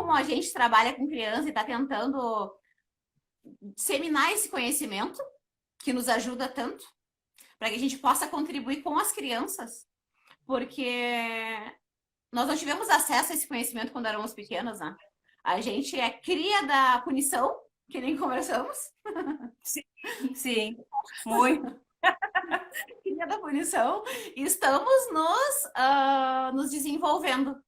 como a gente trabalha com criança e está tentando disseminar esse conhecimento que nos ajuda tanto, para que a gente possa contribuir com as crianças, porque nós não tivemos acesso a esse conhecimento quando éramos pequenos, né? A gente é cria da punição, que nem conversamos. Sim, sim, muito. Cria da punição. E estamos nos desenvolvendo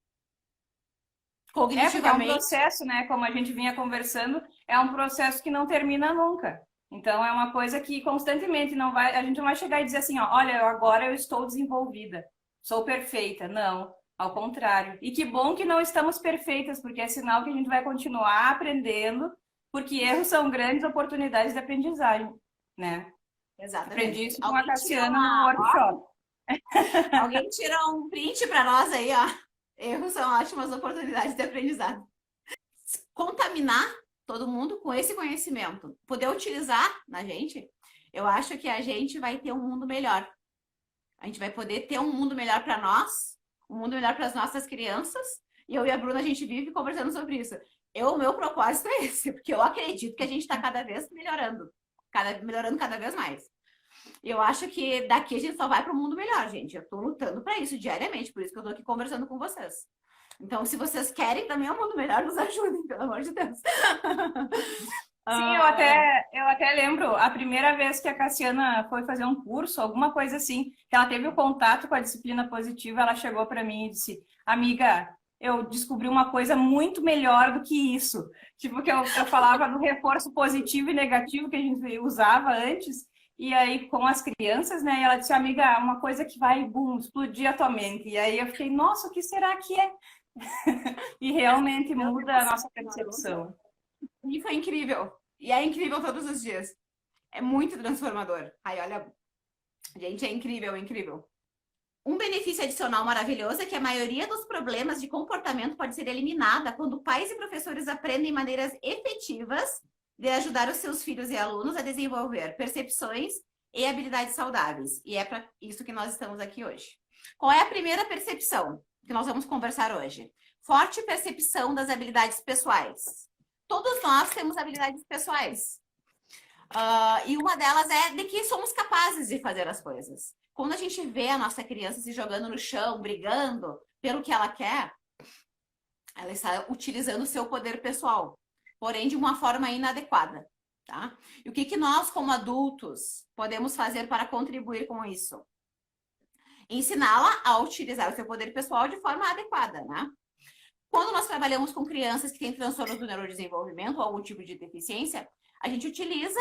Porque é um cognitivamente. processo, né? Como a gente vinha conversando, é um processo que não termina nunca. Então é uma coisa que constantemente não vai, a gente não vai chegar e dizer assim, ó, olha, agora eu estou desenvolvida, sou perfeita. Não, ao contrário. E que bom que não estamos perfeitas, porque é sinal que a gente vai continuar aprendendo, porque erros são grandes oportunidades de aprendizagem, né? Aprendi Exatamente. isso com a Cassiana no workshop. Alguém tira um print para nós aí, ó. Erros são ótimas oportunidades de aprendizado. Contaminar todo mundo com esse conhecimento, poder utilizar na gente, eu acho que a gente vai ter um mundo melhor. A gente vai poder ter um mundo melhor para nós, um mundo melhor para as nossas crianças. E eu e a Bruna, a gente vive conversando sobre isso. O meu propósito é esse, porque eu acredito que a gente está cada vez melhorando, melhorando cada vez mais. E eu acho que daqui a gente só vai para um mundo melhor, gente. Eu estou lutando para isso diariamente, por isso que eu estou aqui conversando com vocês. Então, se vocês querem também um mundo melhor, nos ajudem, pelo amor de Deus. Sim, eu até lembro a primeira vez que a Cassiana foi fazer um curso, alguma coisa assim, que ela teve o contato com a disciplina positiva, ela chegou para mim e disse, amiga, eu descobri uma coisa muito melhor do que isso. Tipo, que eu falava do reforço positivo e negativo que a gente usava antes, e aí com as crianças, né? E ela disse, amiga, uma coisa que vai, bum, explodir a tua mente. E aí eu fiquei, nossa, o que será que é? E realmente muda a nossa percepção. E foi incrível. E é incrível todos os dias. É muito transformador. Ai, olha, gente, é incrível, é incrível. Um benefício adicional maravilhoso é que a maioria dos problemas de comportamento pode ser eliminada quando pais e professores aprendem maneiras efetivas de ajudar os seus filhos e alunos a desenvolver percepções e habilidades saudáveis. E é para isso que nós estamos aqui hoje. Qual é a primeira percepção que nós vamos conversar hoje? Forte percepção das habilidades pessoais. Todos nós temos habilidades pessoais. E uma delas é de que somos capazes de fazer as coisas. Quando a gente vê a nossa criança se jogando no chão, brigando pelo que ela quer, ela está utilizando o seu poder pessoal, porém de uma forma inadequada. Tá? E o que nós, como adultos, podemos fazer para contribuir com isso? Ensiná-la a utilizar o seu poder pessoal de forma adequada, né? Quando nós trabalhamos com crianças que têm transtornos do neurodesenvolvimento ou algum tipo de deficiência, a gente utiliza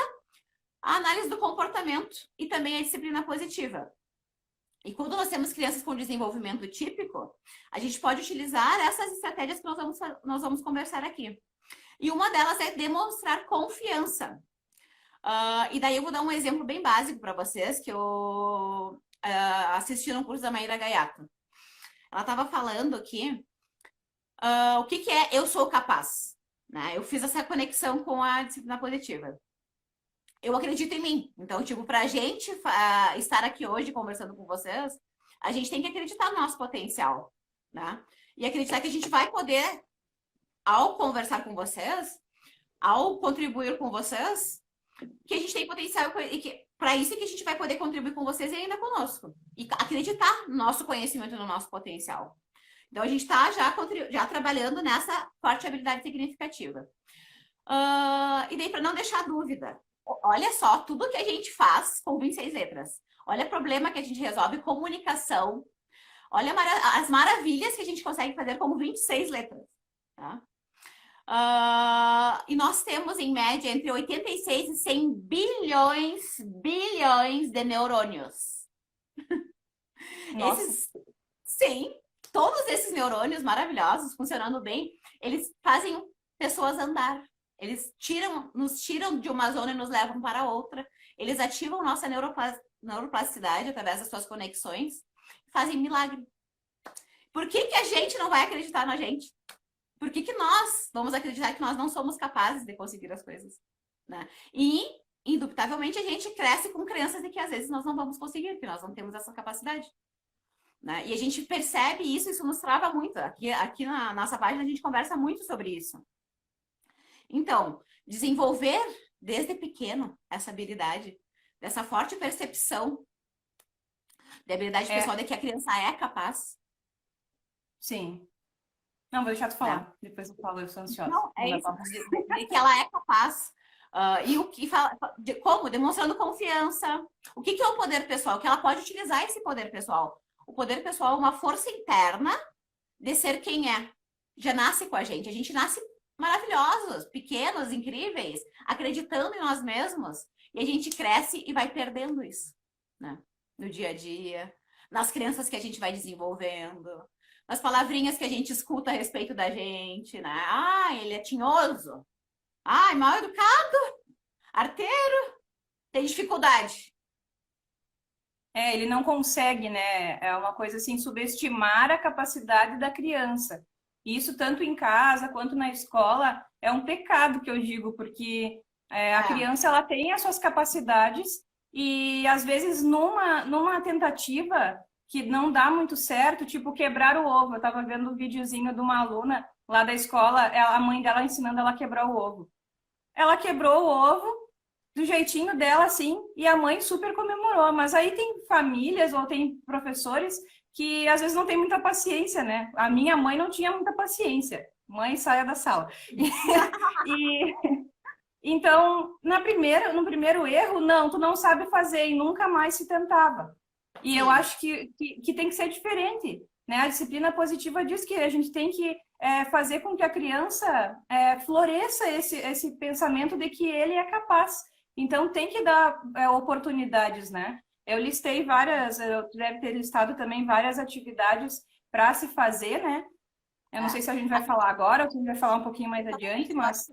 a análise do comportamento e também a disciplina positiva. E quando nós temos crianças com desenvolvimento típico, a gente pode utilizar essas estratégias que nós vamos conversar aqui. E uma delas é demonstrar confiança. E daí eu vou dar um exemplo bem básico para vocês, que eu assisti no curso da Maíra Gaiato. Ela estava falando aqui o que é eu sou capaz. Né? Eu fiz essa conexão com a disciplina positiva. Eu acredito em mim. Então, tipo, para a gente estar aqui hoje conversando com vocês, a gente tem que acreditar no nosso potencial, né? E acreditar que a gente vai poder, ao conversar com vocês, ao contribuir com vocês, que a gente tem potencial e que para isso é que a gente vai poder contribuir com vocês e ainda conosco. E acreditar no nosso conhecimento e no nosso potencial. Então, a gente está já trabalhando nessa forte habilidade significativa. E daí, para não deixar dúvida, olha só tudo que a gente faz com 26 letras. Olha o problema que a gente resolve, comunicação. Olha as maravilhas que a gente consegue fazer com 26 letras. Tá? E nós temos, em média, entre 86 e 100 bilhões de neurônios. Nossa. Sim, todos esses neurônios maravilhosos, funcionando bem, eles fazem pessoas andar. Eles nos tiram de uma zona e nos levam para outra. Eles ativam nossa neuroplasticidade através das suas conexões. Fazem milagre. Por que a gente não vai acreditar na gente? Por que nós vamos acreditar que nós não somos capazes de conseguir as coisas? Né? E, indubitavelmente, a gente cresce com crenças de que às vezes nós não vamos conseguir, que nós não temos essa capacidade. né? E a gente percebe isso, isso nos trava muito. Aqui na nossa página a gente conversa muito sobre isso. Então, desenvolver desde pequeno essa habilidade, dessa forte percepção da habilidade pessoal de que a criança é capaz. Sim. Não, vou deixar tu Né? falar. Depois eu falo, eu sou ansiosa. Não, é isso, de que ela é capaz. E o que fala, como? Demonstrando confiança. O que é o poder pessoal? Que ela pode utilizar esse poder pessoal. O poder pessoal é uma força interna de ser quem é. Já nasce com a gente. A gente nasce maravilhosos, pequenos, incríveis, acreditando em nós mesmos. E a gente cresce e vai perdendo isso, né? No dia a dia, nas crenças que a gente vai desenvolvendo, nas palavrinhas que a gente escuta a respeito da gente, né? Ah, ele é tinhoso. Ah, mal educado, arteiro, tem dificuldade. Ele não consegue, né? É uma coisa assim, subestimar a capacidade da criança. Isso tanto em casa quanto na escola é um pecado que eu digo, porque a criança ela tem as suas capacidades e às vezes numa tentativa que não dá muito certo, tipo quebrar o ovo. Eu estava vendo um videozinho de uma aluna lá da escola, a mãe dela ensinando ela a quebrar o ovo. Ela quebrou o ovo do jeitinho dela, assim, e a mãe super comemorou. Mas aí tem famílias ou tem professores que às vezes não tem muita paciência, né? A minha mãe não tinha muita paciência. Mãe, saia da sala. E então, no primeiro erro, não, tu não sabe fazer e nunca mais se tentava. E eu acho que tem que ser diferente, né? A disciplina positiva diz que a gente tem que fazer com que a criança floresça esse pensamento de que ele é capaz. Então, tem que dar oportunidades, né? Eu listei tu deve ter listado também várias atividades para se fazer, né? Eu não sei se a gente vai falar agora ou se a gente vai falar um pouquinho mais adiante, mas...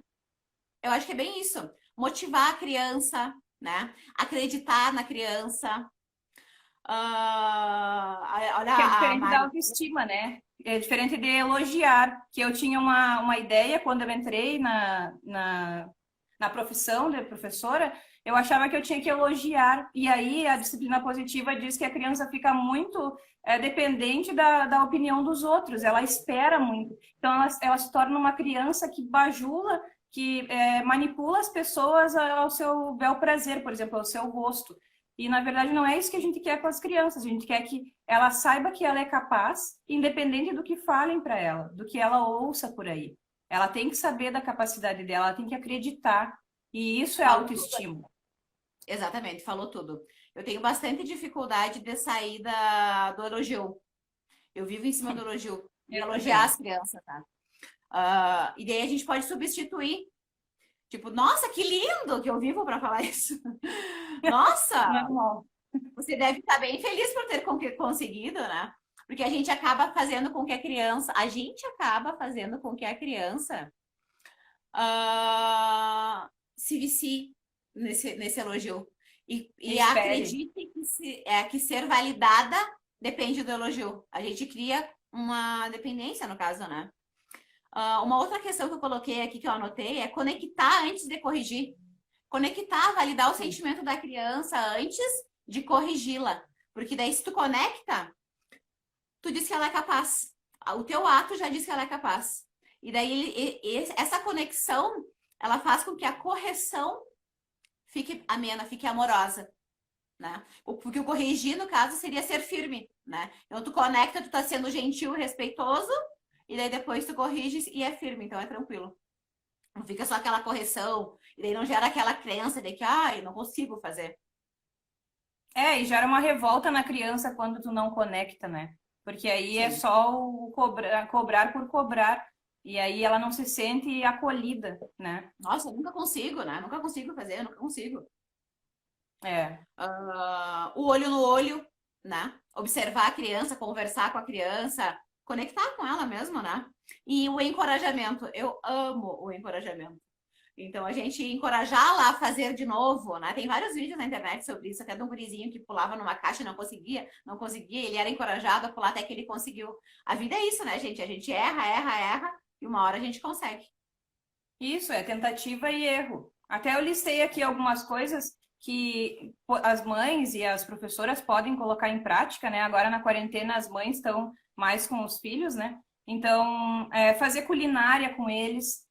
Eu acho que é bem isso. Motivar a criança, né? Acreditar na criança. Olha, que é diferente da autoestima, né? É diferente de elogiar. Que eu tinha uma ideia quando eu entrei na profissão de professora, eu achava que eu tinha que elogiar. E aí a disciplina positiva diz que a criança fica muito dependente da opinião dos outros, ela espera muito. Então ela se torna uma criança que bajula, que manipula as pessoas ao seu bel prazer, por exemplo, ao seu gosto. E, na verdade, não é isso que a gente quer com as crianças. A gente quer que ela saiba que ela é capaz, independente do que falem para ela, do que ela ouça por aí. Ela tem que saber da capacidade dela, ela tem que acreditar. E isso é autoestima. Exatamente, falou tudo. Eu tenho bastante dificuldade de sair do elogio. Eu vivo em cima do elogio. De elogiar as crianças, tá? E daí a gente pode substituir. Tipo, nossa, que lindo que eu vivo para falar isso. Nossa, você deve estar bem feliz por ter conseguido, né? Porque a gente acaba fazendo com que a criança se vicie nesse elogio. E acredite que ser validada depende do elogio. A gente cria uma dependência, no caso, né? Uma outra questão que eu coloquei aqui, que eu anotei, é conectar antes de corrigir. Conectar, validar o sentimento da criança antes de corrigi-la. Porque daí, se tu conecta, tu diz que ela é capaz. O teu ato já diz que ela é capaz. E daí, essa conexão, ela faz com que a correção fique amena, fique amorosa. Né? Porque o corrigir, no caso, seria ser firme. Né? Então, tu conecta, tu tá sendo gentil, respeitoso, e daí depois tu corrige e é firme, então é tranquilo. Não fica só aquela correção, e daí não gera aquela crença de que, eu não consigo fazer. E gera uma revolta na criança quando tu não conecta, né? Porque aí Sim. É só o cobrar por cobrar, e aí ela não se sente acolhida, né? Nossa, eu nunca consigo, né? Nunca consigo fazer, eu nunca consigo. O olho no olho, né? Observar a criança, conversar com a criança, conectar com ela mesmo, né? E o encorajamento. Eu amo o encorajamento. Então, a gente encorajá-la a fazer de novo, né? Tem vários vídeos na internet sobre isso, até de um gurizinho que pulava numa caixa e não conseguia, ele era encorajado a pular até que ele conseguiu. A vida é isso, né, gente? A gente erra, e uma hora a gente consegue. Isso, é tentativa e erro. Até eu listei aqui algumas coisas que as mães e as professoras podem colocar em prática, né? Agora na quarentena as mães estão mais com os filhos, né? Então, fazer culinária com eles,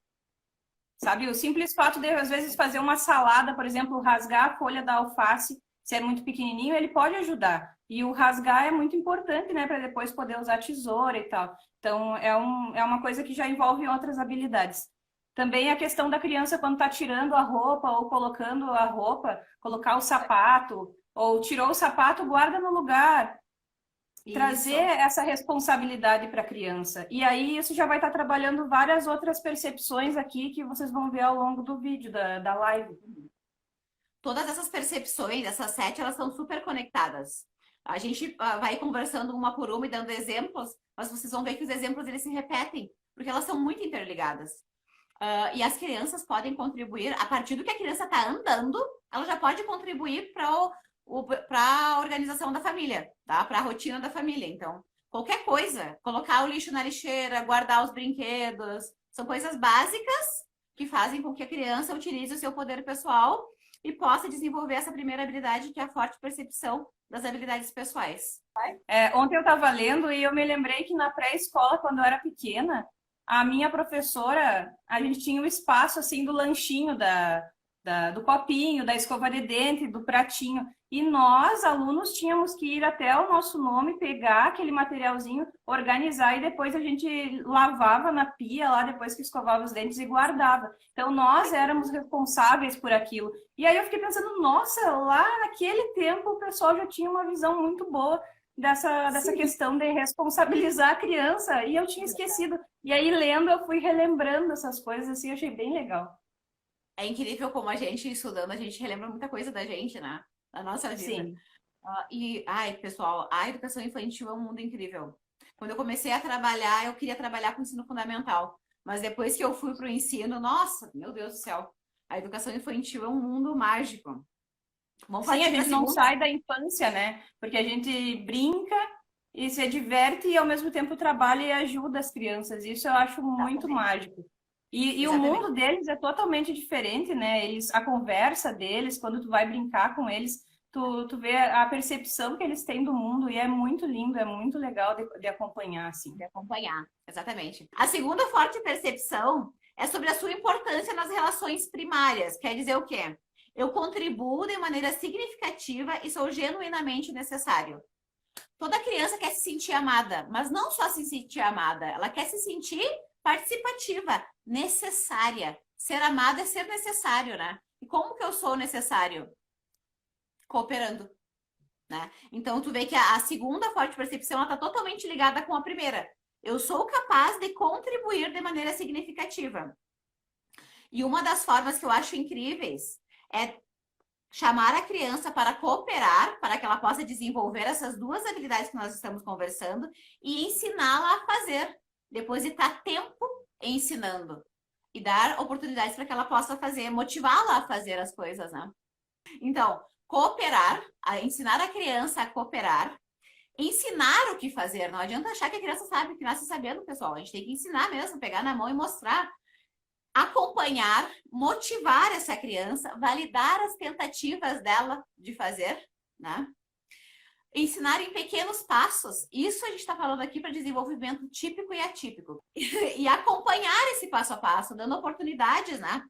sabe? O simples fato de, às vezes, fazer uma salada, por exemplo, rasgar a folha da alface, se é muito pequenininho, ele pode ajudar. E o rasgar é muito importante, né? Para depois poder usar tesoura e tal. Então, é uma coisa que já envolve outras habilidades. Também a questão da criança, quando está tirando a roupa ou colocando a roupa, colocar o sapato, ou tirou o sapato, guarda no lugar. Trazer essa responsabilidade para a criança. E aí isso já vai estar trabalhando várias outras percepções aqui que vocês vão ver ao longo do vídeo, da live. Todas essas percepções, essas 7, elas estão super conectadas. A gente vai conversando uma por uma e dando exemplos, mas vocês vão ver que os exemplos eles se repetem, porque elas são muito interligadas. E as crianças podem contribuir, a partir do que a criança está andando, ela já pode contribuir para a organização da família, tá? Para a rotina da família. Então, qualquer coisa, colocar o lixo na lixeira, guardar os brinquedos, são coisas básicas que fazem com que a criança utilize o seu poder pessoal e possa desenvolver essa primeira habilidade, que é a forte percepção das habilidades pessoais. Ontem eu estava lendo e eu me lembrei que na pré-escola, quando eu era pequena, a minha professora, a gente tinha o espaço assim do lanchinho, do copinho, da escova de dente, do pratinho. E nós, alunos, tínhamos que ir até o nosso nome, pegar aquele materialzinho, organizar e depois a gente lavava na pia lá, depois que escovava os dentes e guardava. Então, nós éramos responsáveis por aquilo. E aí eu fiquei pensando, nossa, lá naquele tempo o pessoal já tinha uma visão muito boa dessa questão de responsabilizar a criança. E eu tinha esquecido. E aí, lendo, eu fui relembrando essas coisas, assim, eu achei bem legal. É incrível como a gente, estudando, a gente relembra muita coisa da gente, né? Da nossa vida. Sim. Pessoal, a educação infantil é um mundo incrível. Quando eu comecei a trabalhar, eu queria trabalhar com ensino fundamental. Mas depois que eu fui para o ensino, nossa, meu Deus do céu, a educação infantil é um mundo mágico. Sim, a gente não sai da infância, né? Porque a gente brinca e se diverte e ao mesmo tempo trabalha e ajuda as crianças. Isso eu acho muito mágico. E o mundo deles é totalmente diferente, né? A conversa deles, quando tu vai brincar com eles, tu vê a percepção que eles têm do mundo e é muito lindo, é muito legal de acompanhar, assim. De acompanhar, exatamente. A segunda forte percepção é sobre a sua importância nas relações primárias. Quer dizer o quê? Eu contribuo de maneira significativa e sou genuinamente necessário. Toda criança quer se sentir amada, mas não só se sentir amada, ela quer se sentir participativa, necessária. Ser amada é ser necessário, né? E como que eu sou necessário? Cooperando, né? Então, tu vê que a segunda forte percepção está totalmente ligada com a primeira. Eu sou capaz de contribuir de maneira significativa. E uma das formas que eu acho incríveis é chamar a criança para cooperar, para que ela possa desenvolver essas duas habilidades que nós estamos conversando e ensiná-la a fazer. Depositar tempo ensinando e dar oportunidades para que ela possa fazer, motivá-la a fazer as coisas, né? Então, cooperar, ensinar a criança a cooperar, ensinar o que fazer. Não adianta achar que a criança sabe, que nasce sabendo, pessoal. A gente tem que ensinar mesmo, pegar na mão e mostrar. Acompanhar, motivar essa criança, validar as tentativas dela de fazer, né? Ensinar em pequenos passos. Isso a gente está falando aqui para desenvolvimento típico e atípico. E acompanhar esse passo a passo, dando oportunidades, né?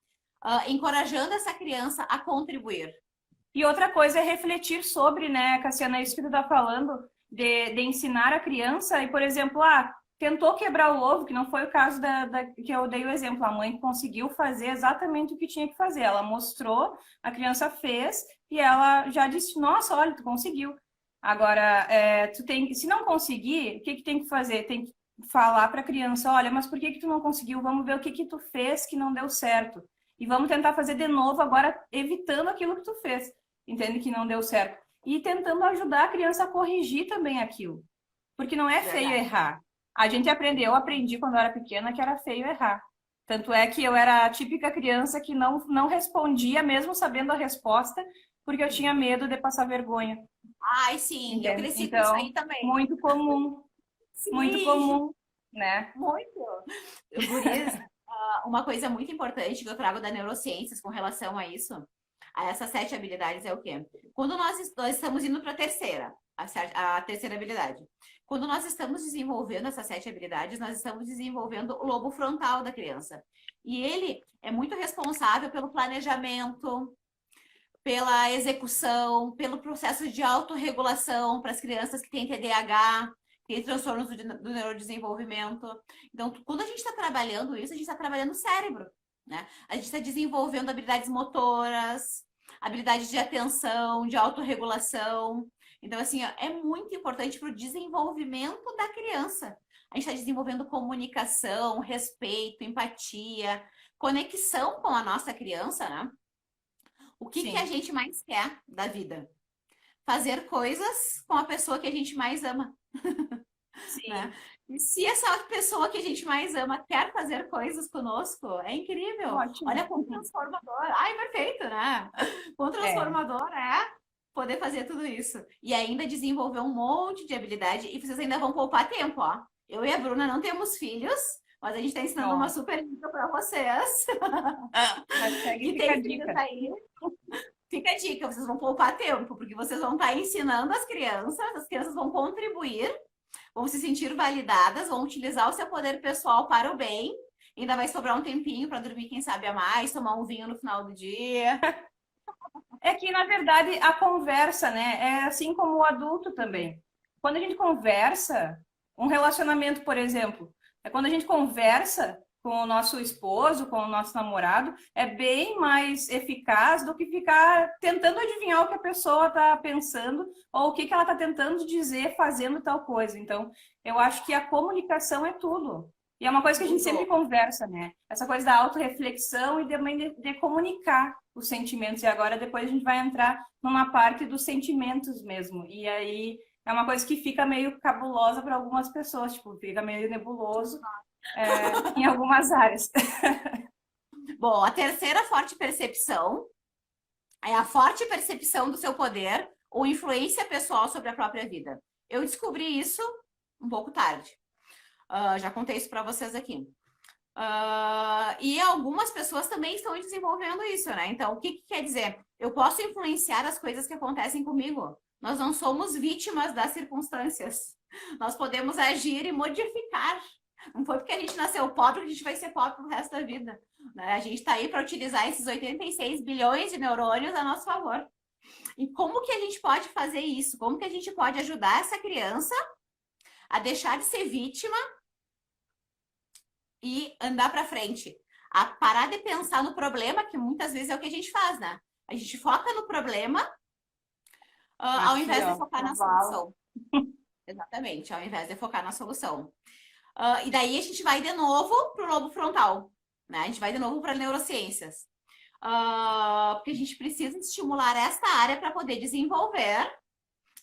Encorajando essa criança a contribuir. E outra coisa é refletir sobre, né, Cassiana, isso que tu está falando, de ensinar a criança e, por exemplo, tentou quebrar o ovo, que não foi o caso que eu dei o exemplo. A mãe conseguiu fazer exatamente o que tinha que fazer. Ela mostrou, a criança fez e ela já disse, nossa, olha, tu conseguiu. Agora, se não conseguir, o que tem que fazer? Tem que falar para a criança, olha, mas por que tu não conseguiu? Vamos ver o que tu fez que não deu certo. E vamos tentar fazer de novo agora, evitando aquilo que tu fez. Entende que não deu certo. E tentando ajudar a criança a corrigir também aquilo. Porque não é feio errar. A gente eu aprendi quando eu era pequena que era feio errar. Tanto é que eu era a típica criança que não respondia, mesmo sabendo a resposta, porque eu tinha medo de passar vergonha. Ai, sim, entende? Eu cresci com isso aí também. Muito comum. Sim. Muito comum, né? Muito. Gurias, uma coisa muito importante que eu trago da neurociências com relação a isso, essas 7 habilidades é o quê? Quando nós estamos indo para a terceira habilidade. Quando nós estamos desenvolvendo essas 7 habilidades, nós estamos desenvolvendo o lobo frontal da criança. E ele é muito responsável pelo planejamento, pela execução, pelo processo de autorregulação para as crianças que têm TDAH, que têm transtornos do neurodesenvolvimento. Então, quando a gente está trabalhando isso, a gente está trabalhando o cérebro, né? A gente está desenvolvendo habilidades motoras, habilidades de atenção, de autorregulação. Então, assim, ó, é muito importante para o desenvolvimento da criança. A gente está desenvolvendo comunicação, respeito, empatia, conexão com a nossa criança, né? O que a gente mais quer da vida? Fazer coisas com a pessoa que a gente mais ama. Sim. Né? E se essa pessoa que a gente mais ama quer fazer coisas conosco, é incrível. Ótimo. Olha como transformador. Ai, perfeito, né? Quão transformador é poder fazer tudo isso. E ainda desenvolver um monte de habilidade. E vocês ainda vão poupar tempo, ó. Eu e a Bruna não temos filhos, mas a gente está ensinando uma super dica para vocês. Que fica a dica. Aí. Fica a dica, vocês vão poupar tempo, porque vocês vão estar ensinando as crianças vão contribuir, vão se sentir validadas, vão utilizar o seu poder pessoal para o bem, ainda vai sobrar um tempinho para dormir, quem sabe a mais, tomar um vinho no final do dia. É que, na verdade, a conversa, né, é assim como o adulto também. Quando a gente conversa, um relacionamento, por exemplo, é quando a gente conversa com o nosso esposo, com o nosso namorado, é bem mais eficaz do que ficar tentando adivinhar o que a pessoa está pensando ou o que ela está tentando dizer fazendo tal coisa. Então, eu acho que a comunicação é tudo. E é uma coisa que a gente sempre conversa, né? Essa coisa da autorreflexão e também de comunicar os sentimentos. E agora, depois, a gente vai entrar numa parte dos sentimentos mesmo. E aí, é uma coisa que fica meio cabulosa para algumas pessoas, tipo, fica meio nebuloso em algumas áreas. Bom, a terceira forte percepção é a forte percepção do seu poder ou influência pessoal sobre a própria vida. Eu descobri isso um pouco tarde. Já contei isso para vocês aqui. E algumas pessoas também estão desenvolvendo isso, né? Então, o que quer dizer? Eu posso influenciar as coisas que acontecem comigo. Nós não somos vítimas das circunstâncias. Nós podemos agir e modificar. Não foi porque a gente nasceu pobre que a gente vai ser pobre pro resto da vida. Né? A gente está aí para utilizar esses 86 bilhões de neurônios a nosso favor. E como que a gente pode fazer isso? Como que a gente pode ajudar essa criança a deixar de ser vítima e andar para frente? A parar de pensar no problema, que muitas vezes é o que a gente faz, né? A gente foca no problema ao invés de focar na solução. Exatamente, ao invés de focar na solução. E daí a gente vai de novo para o lobo frontal, né? A gente vai de novo para neurociências. Porque a gente precisa estimular esta área para poder desenvolver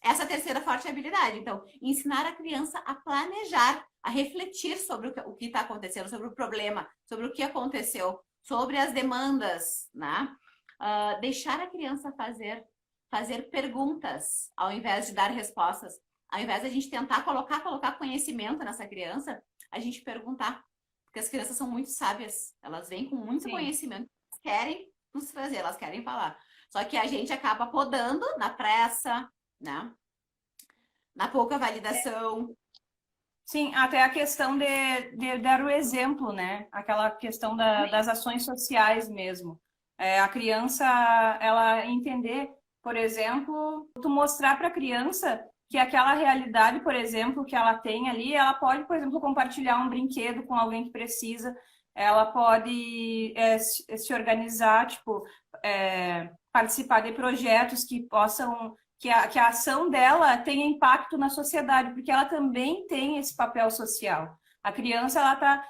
essa terceira forte habilidade. Então, ensinar a criança a planejar, a refletir sobre o que está acontecendo, sobre o problema, sobre o que aconteceu, sobre as demandas, né? Deixar a criança fazer perguntas ao invés de dar respostas. Ao invés de a gente tentar colocar conhecimento nessa criança, a gente perguntar. Porque as crianças são muito sábias. Elas vêm com muito conhecimento. Elas querem nos trazer, elas querem falar. Só que a gente acaba podando na pressa, né? Na pouca validação. Sim, até a questão de dar o exemplo, né? Aquela questão das ações sociais mesmo. A criança, ela entender, por exemplo, tu mostrar para a criança que aquela realidade, por exemplo, que ela tem ali, ela pode, por exemplo, compartilhar um brinquedo com alguém que precisa, ela pode se organizar, tipo, participar de projetos que possam, que a ação dela tenha impacto na sociedade, porque ela também tem esse papel social. A criança, ela está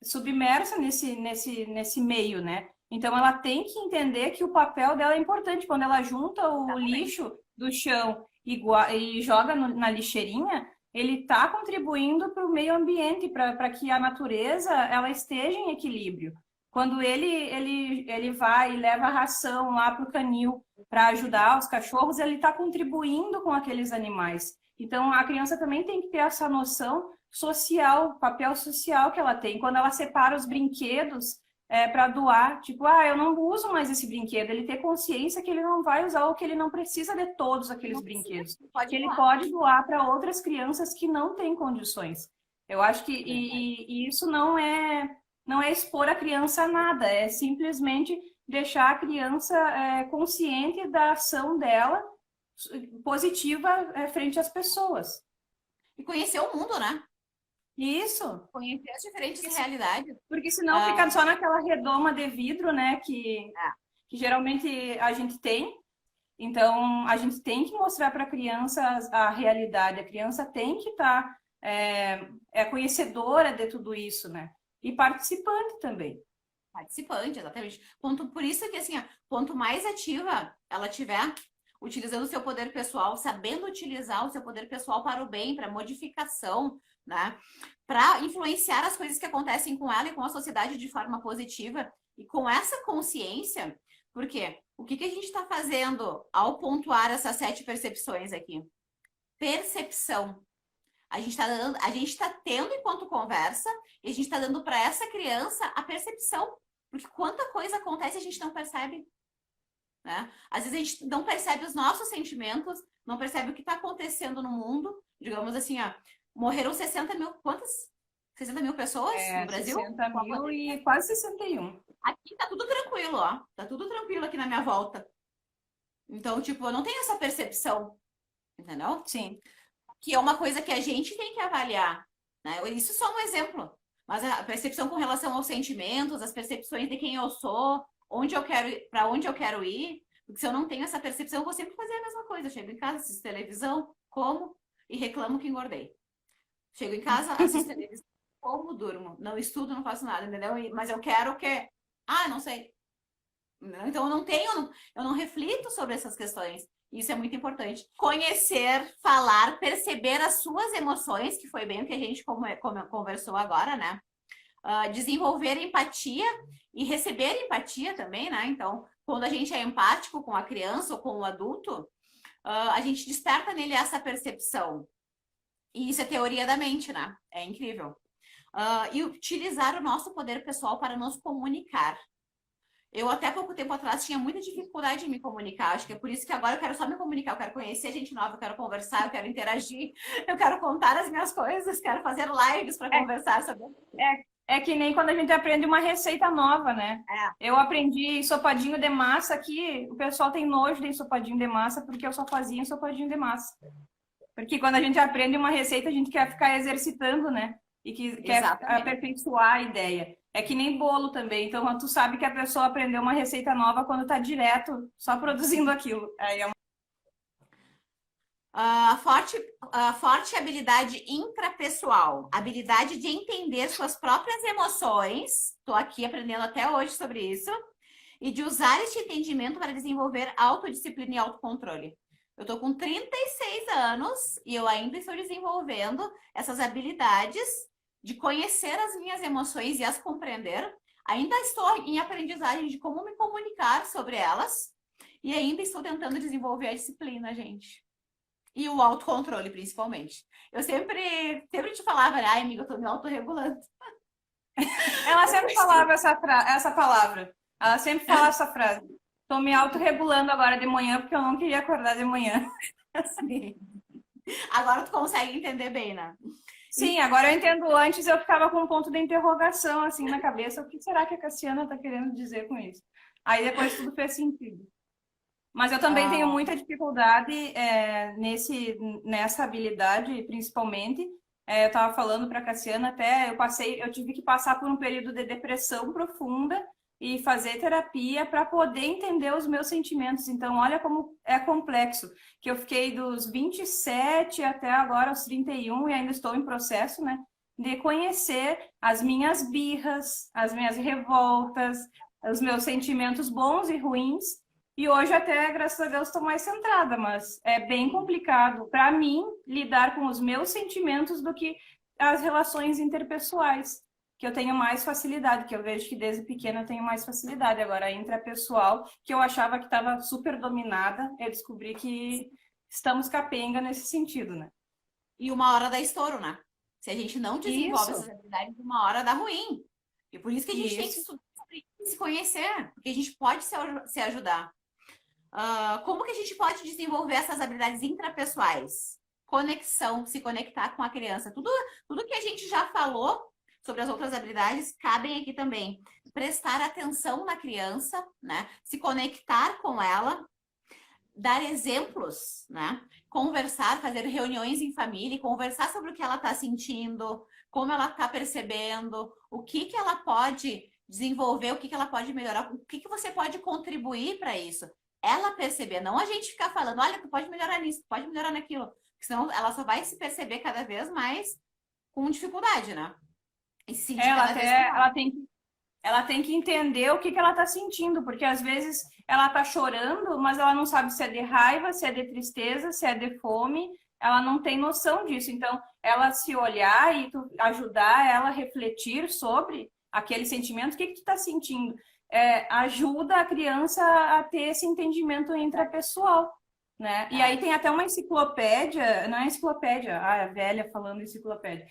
submersa nesse meio, né? Então, ela tem que entender que o papel dela é importante. Quando ela junta o lixo do chão e joga na lixeirinha, ele está contribuindo para o meio ambiente, para que a natureza ela esteja em equilíbrio. Quando ele vai e leva a ração lá para o canil para ajudar os cachorros, ele está contribuindo com aqueles animais. Então, a criança também tem que ter essa noção social, papel social que ela tem. Quando ela separa os brinquedos para doar, tipo, ah, eu não uso mais esse brinquedo, ele ter consciência que ele não vai usar ou que ele não precisa de todos aqueles Não precisa, brinquedos, pode que ele doar. pode doar para outras crianças que não têm condições. Eu acho que Verdade. e isso não é expor a criança a nada, é simplesmente deixar a criança consciente da ação dela positiva frente às pessoas. E conhecer o mundo, né? Isso. Conhecer as diferentes realidades. Porque senão Ah, fica só naquela redoma de vidro, né, é, que geralmente a gente tem. Então, a gente tem que mostrar para a criança a realidade. A criança tem que estar conhecedora de tudo isso, né? E participante também. participante, exatamente. Por isso que, assim, ó, quanto mais ativa ela tiver, utilizando o seu poder pessoal, sabendo utilizar o seu poder pessoal para o bem, para modificação, né? Para influenciar as coisas que acontecem com ela e com a sociedade de forma positiva. E com essa consciência, porque o que a gente está fazendo ao pontuar essas 7 percepções aqui? Percepção. A gente está tendo enquanto conversa, e a gente está dando para essa criança a percepção. Porque quanta coisa acontece e a gente não percebe. Né? Às vezes a gente não percebe os nossos sentimentos, não percebe o que está acontecendo no mundo. Digamos assim, ó, morreram 60 mil, quantas? 60 mil pessoas no Brasil? 60 mil e quase 61. Aqui tá tudo tranquilo, ó. Tá tudo tranquilo aqui na minha volta. Então, tipo, eu não tenho essa percepção, entendeu? Sim. Que é uma coisa que a gente tem que avaliar, né? Isso é só um exemplo. Mas a percepção com relação aos sentimentos, as percepções de quem eu sou, onde eu quero ir, para onde eu quero ir. Porque se eu não tenho essa percepção, eu vou sempre fazer a mesma coisa. Eu chego em casa, assisto televisão, como e reclamo que engordei. Chego em casa, assisto televisão, como, durmo. Não estudo, não faço nada, entendeu? Mas eu quero que... Ah, não sei. Então eu não reflito sobre essas questões. Isso é muito importante. Conhecer, falar, perceber as suas emoções, que foi bem o que a gente conversou agora, né? Desenvolver empatia e receber empatia também, né? Então, quando a gente é empático com a criança ou com o adulto, a gente desperta nele essa percepção. E isso é teoria da mente, né? É incrível. E utilizar o nosso poder pessoal para nos comunicar. Eu até pouco tempo atrás tinha muita dificuldade em me comunicar. Acho que é por isso que agora eu quero só me comunicar. Eu quero conhecer gente nova, eu quero conversar, eu quero interagir, eu quero contar as minhas coisas, quero fazer lives para conversar sobre. É que nem quando a gente aprende uma receita nova, né? É, Eu aprendi ensopadinho de massa aqui, o pessoal tem nojo de ensopadinho de massa porque eu só fazia ensopadinho de massa. Porque quando a gente aprende uma receita, a gente quer ficar exercitando, né? E que quer exatamente. aperfeiçoar a ideia. É que nem bolo também. Então, quando tu sabe que a pessoa aprendeu uma receita nova quando tá direto só produzindo aquilo. Aí é Forte habilidade intrapessoal, habilidade de entender suas próprias emoções. Estou aqui aprendendo até hoje sobre isso. E de usar este entendimento para desenvolver autodisciplina e autocontrole. Eu estou com 36 anos e eu ainda estou desenvolvendo essas habilidades de conhecer as minhas emoções e as compreender. Ainda estou em aprendizagem de como me comunicar sobre elas e ainda estou tentando desenvolver a disciplina, gente. E o autocontrole, principalmente. Eu sempre te falava, ai, amiga, eu tô me autorregulando. Ela sempre falava essa palavra. Ela sempre falava essa frase. Tô me autorregulando agora de manhã porque eu não queria acordar de manhã. Assim. Agora tu consegue entender bem, né? Sim, agora eu entendo. Antes eu ficava com um ponto de interrogação assim na cabeça. O que será que a Cassiana tá querendo dizer com isso? Aí depois tudo fez sentido. Mas eu também tenho muita dificuldade nessa habilidade, principalmente. Eu estava falando para a Cassiana até, eu tive que passar por um período de depressão profunda e fazer terapia para poder entender os meus sentimentos. Então, olha como é complexo, que eu fiquei dos 27 até agora aos 31 e ainda estou em processo, né, de conhecer as minhas birras, as minhas revoltas, os meus sentimentos bons e ruins. E hoje até, graças a Deus, estou mais centrada, mas é bem complicado para mim lidar com os meus sentimentos do que as relações interpessoais, que eu tenho mais facilidade, que eu vejo que desde pequena eu tenho mais facilidade. Agora, intrapessoal, que eu achava que estava super dominada, eu descobri que estamos capenga nesse sentido, né? E uma hora dá estouro, né? Se a gente não desenvolve Isso. essas habilidades, uma hora dá ruim. E por isso que a gente tem que se conhecer, porque a gente pode se ajudar. Como que a gente pode desenvolver essas habilidades intrapessoais? Conexão, se conectar com a criança. Tudo que a gente já falou sobre as outras habilidades cabem aqui também. Prestar atenção na criança, né? Se conectar com ela, dar exemplos, né? Conversar, fazer reuniões em família, conversar sobre o que ela está sentindo, como ela está percebendo, o que que ela pode desenvolver, o que que ela pode melhorar, o que que você pode contribuir para isso. Ela perceber, não a gente ficar falando, olha, tu pode melhorar nisso, tu pode melhorar naquilo, porque senão ela só vai se perceber cada vez mais com dificuldade, né? E se sentir cada vez pior. Ela tem que entender o que que ela está sentindo, porque às vezes ela está chorando, mas ela não sabe se é de raiva, se é de tristeza, se é de fome, ela não tem noção disso. Então, ela se olhar e tu ajudar ela a refletir sobre aquele sentimento, o que que tu está sentindo, ajuda a criança a ter esse entendimento intrapessoal, né? E aí tem até uma enciclopédia, não é enciclopédia, a velha falando enciclopédia,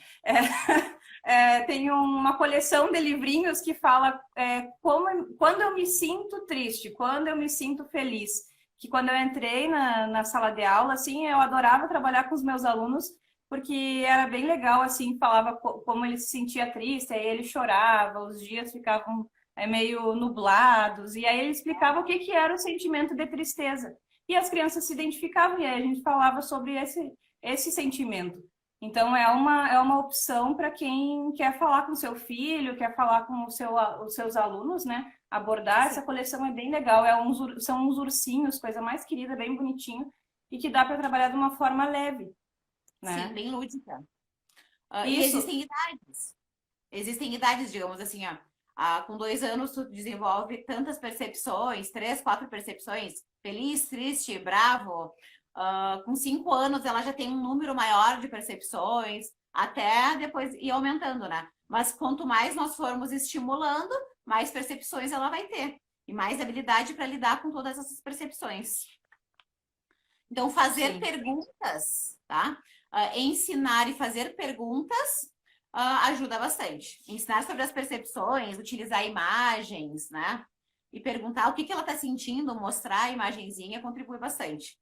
tem uma coleção de livrinhos que fala quando eu me sinto triste, quando eu me sinto feliz. Que quando eu entrei na sala de aula, assim, eu adorava trabalhar com os meus alunos, porque era bem legal, assim, falava como ele se sentia triste, aí ele chorava, os dias ficavam meio nublados, e aí ele explicava o que que era o sentimento de tristeza. E as crianças se identificavam, e aí a gente falava sobre esse sentimento. Então, é uma opção para quem quer falar com o seu filho, quer falar com os seus alunos, né? Abordar essa coleção é bem legal. São uns ursinhos, coisa mais querida, bem bonitinho, e que dá para trabalhar de uma forma leve, né? Sim, bem lúdica. E Isso. existem idades. Existem idades, digamos assim, ó. Com 2 anos, tu desenvolve tantas percepções, 3, 4 percepções, feliz, triste, bravo. Com 5 anos, ela já tem um número maior de percepções, até depois ir aumentando, né? Mas quanto mais nós formos estimulando, mais percepções ela vai ter. E mais habilidade para lidar com todas essas percepções. Então, fazer Sim. perguntas, tá? Ensinar e fazer perguntas ajuda bastante. Ensinar sobre as percepções, utilizar imagens, né? E perguntar o que ela está sentindo, mostrar a imagenzinha, contribui bastante.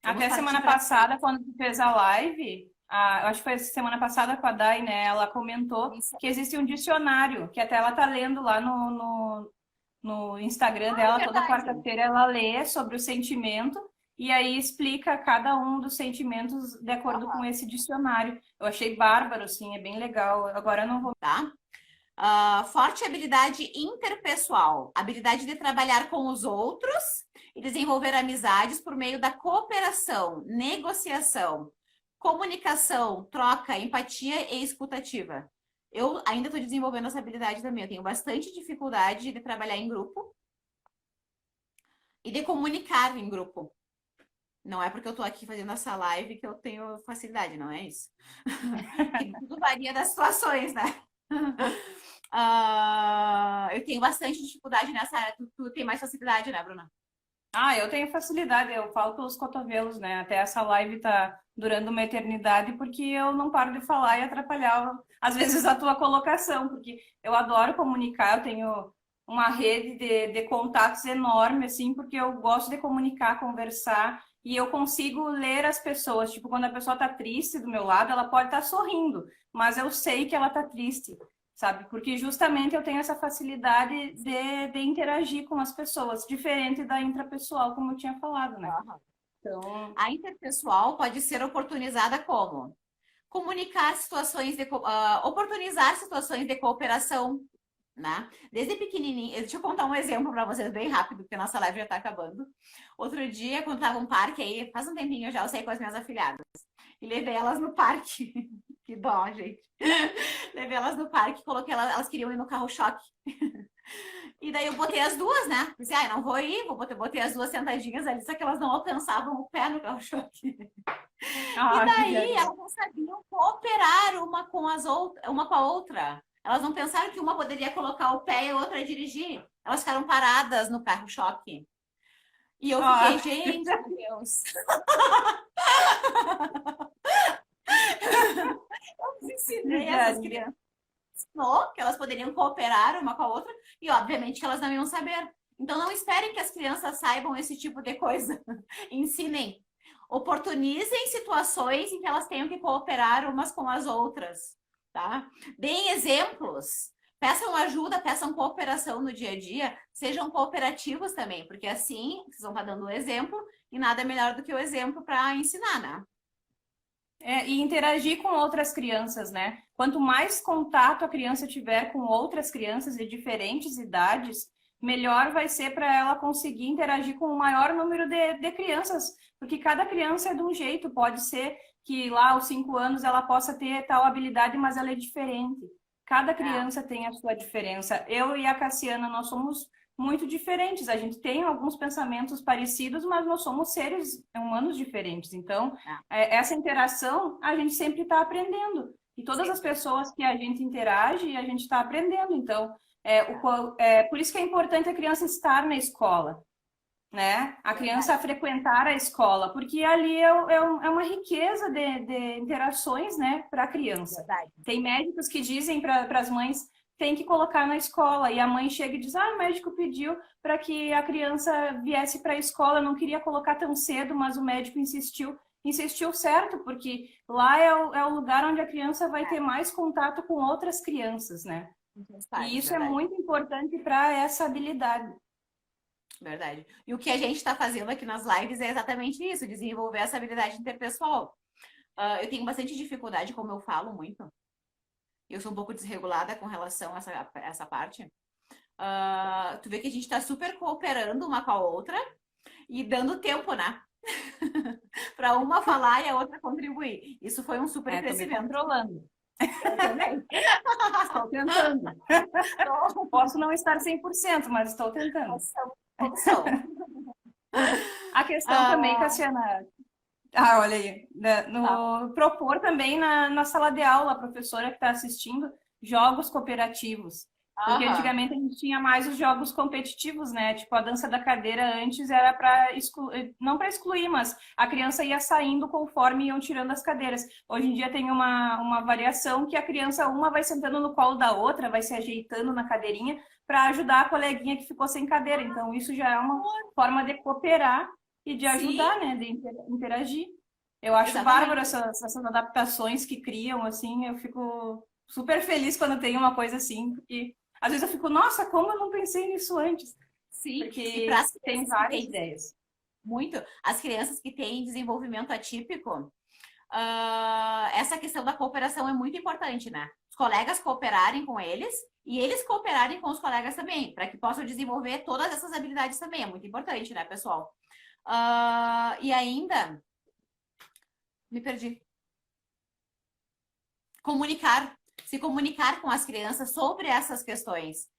Até semana passada, quando tu fez a live, eu acho que foi semana passada com a Dai, né? Ela comentou que existe um dicionário, que até ela tá lendo lá no Instagram dela, toda quarta-feira ela lê sobre o sentimento e aí explica cada um dos sentimentos de acordo com esse dicionário. Eu achei bárbaro, assim, é bem legal. Agora eu não vou... Tá? Forte habilidade interpessoal, habilidade de trabalhar com os outros e desenvolver amizades por meio da cooperação, negociação, comunicação, troca, empatia e escutativa. Eu ainda estou desenvolvendo essa habilidade também. Eu tenho bastante dificuldade de trabalhar em grupo e de comunicar em grupo. Não é porque eu estou aqui fazendo essa live que eu tenho facilidade, não é isso. Tudo varia das situações, né? Eu tenho bastante dificuldade nessa área. Tu tem mais facilidade, né, Bruna? Eu tenho facilidade, eu falo pelos cotovelos, né? Até essa live tá durando uma eternidade porque eu não paro de falar e atrapalhar, às vezes, a tua colocação, porque eu adoro comunicar, eu tenho uma rede de contatos enorme, assim, porque eu gosto de comunicar, conversar, e eu consigo ler as pessoas. Tipo, quando a pessoa tá triste do meu lado, ela pode estar sorrindo, mas eu sei que ela tá triste, sabe? Porque justamente eu tenho essa facilidade de interagir com as pessoas, diferente da intrapessoal, como eu tinha falado, né? Então, a interpessoal pode ser oportunizada como? Comunicar situações oportunizar situações de cooperação, né? Desde pequenininho, deixa eu contar um exemplo para vocês bem rápido, porque a nossa live já está acabando. Outro dia, quando estava um parque aí, faz um tempinho já, eu saí com as minhas afilhadas e levei elas no parque. Que dó, gente. Levei elas no parque, coloquei elas queriam ir no carro-choque. E daí eu botei as duas, né? Pensei, não vou ir, botei as duas sentadinhas ali, só que elas não alcançavam o pé no carro-choque. E daí elas não sabiam cooperar uma com a outra. Elas não pensaram que uma poderia colocar o pé e a outra dirigir. Elas ficaram paradas no carro-choque. E eu fiquei, gente, meu Deus. Eu ensinei essas crianças. ensinou que elas poderiam cooperar uma com a outra e, obviamente, que elas não iam saber. Então, não esperem que as crianças saibam esse tipo de coisa. Ensinem. Oportunizem situações em que elas tenham que cooperar umas com as outras, tá? Deem exemplos. Peçam ajuda, peçam cooperação no dia a dia. Sejam cooperativos também, porque assim vocês vão estar dando o exemplo e nada melhor do que o exemplo para ensinar, né? E interagir com outras crianças, né? Quanto mais contato a criança tiver com outras crianças de diferentes idades, melhor vai ser para ela conseguir interagir com o maior número de crianças, porque cada criança é de um jeito, pode ser que lá aos 5 anos ela possa ter tal habilidade, mas ela é diferente. Cada criança tem a sua diferença. Eu e a Cassiana, nós somos muito diferentes. A gente tem alguns pensamentos parecidos, mas nós somos seres humanos diferentes. Então, essa interação, a gente sempre está aprendendo. E todas as pessoas que a gente interage, a gente está aprendendo. Então, por isso que é importante a criança estar na escola, né? A criança frequentar a escola, porque ali é uma riqueza de interações, né, para a criança. Verdade. Tem médicos que dizem para as mães tem que colocar na escola, e a mãe chega e diz, o médico pediu para que a criança viesse para a escola, não queria colocar tão cedo, mas o médico insistiu certo, porque lá é o lugar onde a criança vai ter mais contato com outras crianças, né? E isso verdade. é muito importante para essa habilidade. Verdade. E o que a gente está fazendo aqui nas lives é exatamente isso, desenvolver essa habilidade interpessoal. Eu tenho bastante dificuldade, como eu falo muito. Eu sou um pouco desregulada com relação a essa parte. Tu vê que a gente está super cooperando uma com a outra e dando tempo, né? Para uma falar e a outra contribuir. Isso foi um super crescimento. Controlando. Eu também. Estou tentando. Posso não estar 100%, mas estou tentando. A questão também, Cassiana, olha aí, propor também na sala de aula, a professora que está assistindo, jogos cooperativos. Porque antigamente a gente tinha mais os jogos competitivos, né? Tipo, a dança da cadeira antes era para não para excluir, mas a criança ia saindo conforme iam tirando as cadeiras. Hoje em dia tem uma variação que a criança, uma vai sentando no colo da outra, vai se ajeitando na cadeirinha para ajudar a coleguinha que ficou sem cadeira. Então, isso já é uma forma de cooperar e de ajudar, né? De interagir. Eu acho bárbaro essas adaptações que criam, assim, eu fico super feliz quando tem uma coisa assim, porque às vezes eu fico, nossa, como eu não pensei nisso antes? Sim, porque tem várias ideias. Muito. As crianças que têm desenvolvimento atípico, essa questão da cooperação é muito importante, né? Os colegas cooperarem com eles e eles cooperarem com os colegas também, para que possam desenvolver todas essas habilidades também. É muito importante, né, pessoal? E ainda... Me perdi. Se comunicar com as crianças sobre essas questões.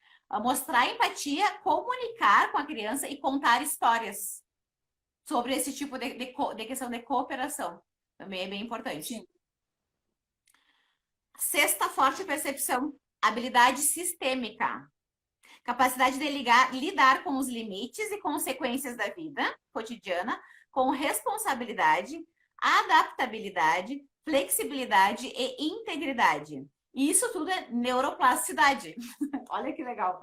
Mostrar empatia, comunicar com a criança e contar histórias sobre esse tipo de questão de cooperação. Também é bem importante. Sim. Sexta forte percepção, habilidade sistêmica. Capacidade de lidar com os limites e consequências da vida cotidiana com responsabilidade, adaptabilidade, flexibilidade e integridade. E isso tudo é neuroplasticidade. Olha que legal.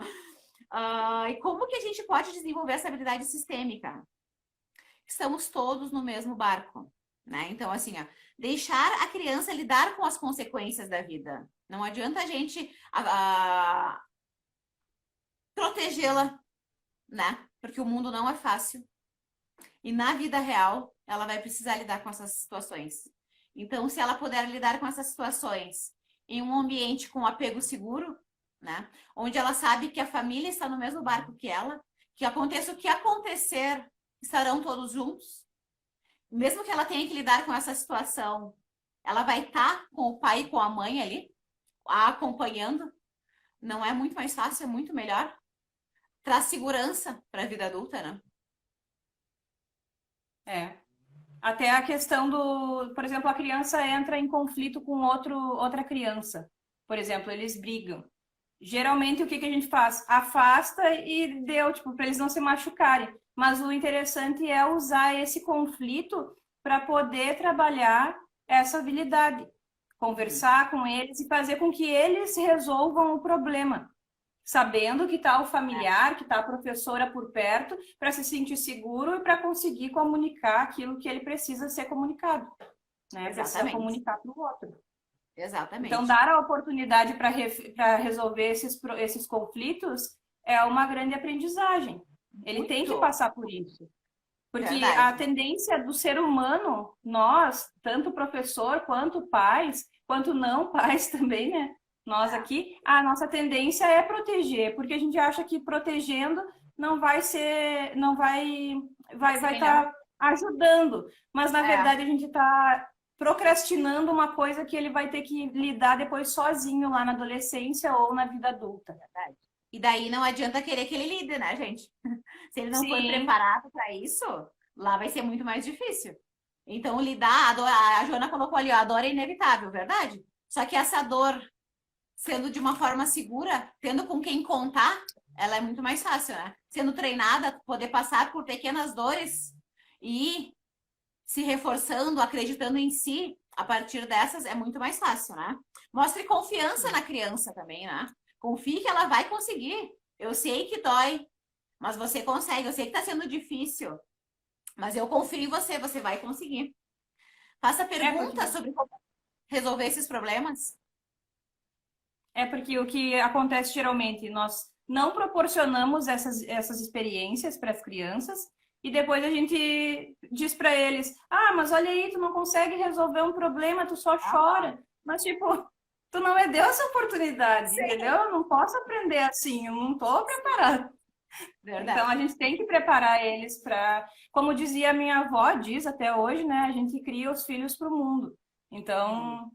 E como que a gente pode desenvolver essa habilidade sistêmica? Estamos todos no mesmo barco, né? Então, assim, deixar a criança lidar com as consequências da vida. Não adianta a gente protegê-la, né? Porque o mundo não é fácil. E na vida real, ela vai precisar lidar com essas situações. Então, se ela puder lidar com essas situações em um ambiente com apego seguro, né? Onde ela sabe que a família está no mesmo barco que ela, que aconteça o que acontecer, estarão todos juntos. Mesmo que ela tenha que lidar com essa situação, ela vai estar com o pai e com a mãe ali, a acompanhando. Não é muito mais fácil, é muito melhor. Traz segurança para a vida adulta, né? Até a questão por exemplo, a criança entra em conflito com outra criança. Por exemplo, eles brigam. Geralmente, o que a gente faz? Afasta e deu, tipo, para eles não se machucarem. Mas o interessante é usar esse conflito para poder trabalhar essa habilidade. conversar com eles e fazer com que eles resolvam o problema, sabendo que está o familiar, que está a professora por perto, para se sentir seguro e para conseguir comunicar aquilo que ele precisa ser comunicado, né? Precisa comunicar para o outro. Exatamente. Então, dar a oportunidade para resolver esses conflitos é uma grande aprendizagem. Ele tem que passar por isso. Porque a tendência do ser humano, nós, tanto professor quanto pais, quanto não pais também, né? Nós aqui, a nossa tendência é proteger, porque a gente acha que protegendo não vai ser, não vai estar ajudando. Mas, na verdade, a gente está procrastinando uma coisa que ele vai ter que lidar depois sozinho lá na adolescência ou na vida adulta. Verdade. E daí não adianta querer que ele lide, né, gente? Se ele não for preparado para isso, lá vai ser muito mais difícil. Então, lidar, a Joana colocou ali, a dor é inevitável, verdade? Só que essa dor, sendo de uma forma segura, tendo com quem contar, ela é muito mais fácil, né? Sendo treinada, poder passar por pequenas dores e se reforçando, acreditando em si, a partir dessas é muito mais fácil, né? Mostre confiança na criança também, né? Confie que ela vai conseguir. Eu sei que dói, mas você consegue. Eu sei que tá sendo difícil, mas eu confio em você, você vai conseguir. Faça perguntas sobre como resolver esses problemas. É porque o que acontece geralmente, nós não proporcionamos essas experiências para as crianças, e depois a gente diz para eles, mas olha aí, tu não consegue resolver um problema, tu só chora. Mas, tipo, tu não me deu essa oportunidade, entendeu? Eu não posso aprender assim, eu não estou preparada. Verdade. Então, a gente tem que preparar eles para... Como dizia a minha avó, diz até hoje, né? A gente cria os filhos para o mundo. Então,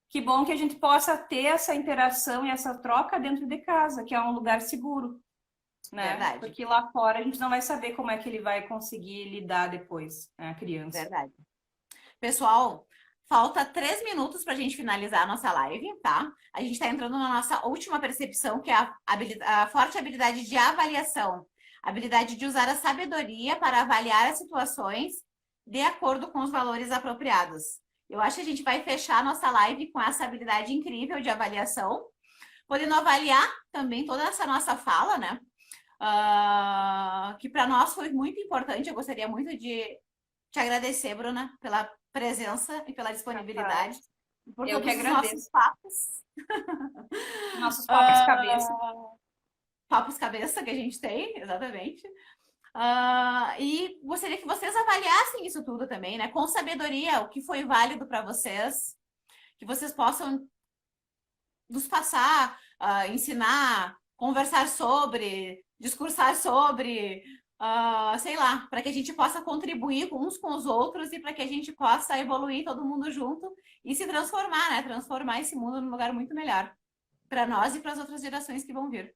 que bom que a gente possa ter essa interação e essa troca dentro de casa, que é um lugar seguro. Né? Verdade. Porque lá fora a gente não vai saber como é que ele vai conseguir lidar depois, né, a criança. Verdade. Pessoal, falta 3 minutos para a gente finalizar a nossa live, tá? A gente está entrando na nossa última percepção, que é a forte habilidade de avaliação. A habilidade de usar a sabedoria para avaliar as situações de acordo com os valores apropriados. Eu acho que a gente vai fechar a nossa live com essa habilidade incrível de avaliação, podendo avaliar também toda essa nossa fala, né? Que para nós foi muito importante. Eu gostaria muito de te agradecer, Bruna, pela presença e pela disponibilidade. Por eu todos que agradeço. Nossos papos. Nossos papos cabeça. Papos cabeça que a gente tem, exatamente. E gostaria que vocês avaliassem isso tudo também, né? Com sabedoria, o que foi válido para vocês, que vocês possam nos passar, ensinar, conversar sobre, discursar sobre, sei lá, para que a gente possa contribuir uns com os outros e para que a gente possa evoluir todo mundo junto e se transformar, né? Transformar esse mundo num lugar muito melhor para nós e para as outras gerações que vão vir.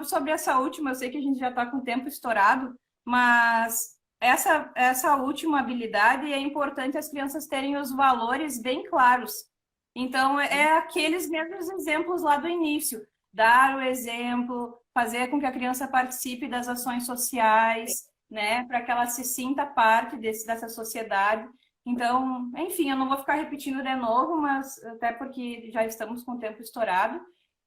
Sobre essa última, eu sei que a gente já está com o tempo estourado, mas essa última habilidade é importante as crianças terem os valores bem claros. Então, é aqueles mesmos exemplos lá do início. Dar o exemplo, fazer com que a criança participe das ações sociais, né? Para que ela se sinta parte dessa sociedade. Então, enfim, eu não vou ficar repetindo de novo, mas até porque já estamos com o tempo estourado.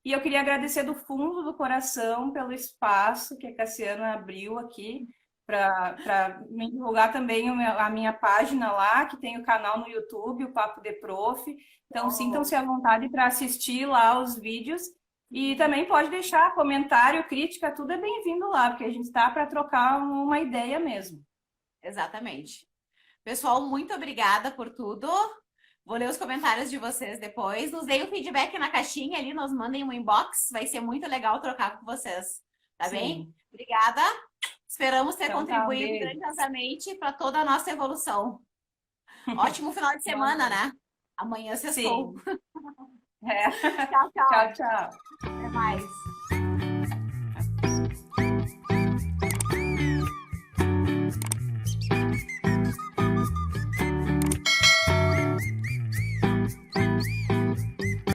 E eu queria agradecer do fundo do coração pelo espaço que a Cassiana abriu aqui para me divulgar também a minha página lá, que tem o canal no YouTube, o Papo de Prof. Então, sintam-se à vontade para assistir lá os vídeos. E também pode deixar comentário, crítica, tudo é bem-vindo lá, porque a gente está para trocar uma ideia mesmo. Exatamente. Pessoal, muito obrigada por tudo. Vou ler os comentários de vocês depois. Nos deem um feedback na caixinha ali, nos mandem um inbox. Vai ser muito legal trocar com vocês. Tá bem? Obrigada. Esperamos ter contribuído grandiosamente para toda a nossa evolução. Ótimo final de semana, né? Amanhã sextou. Tchau, tchau. Até mais.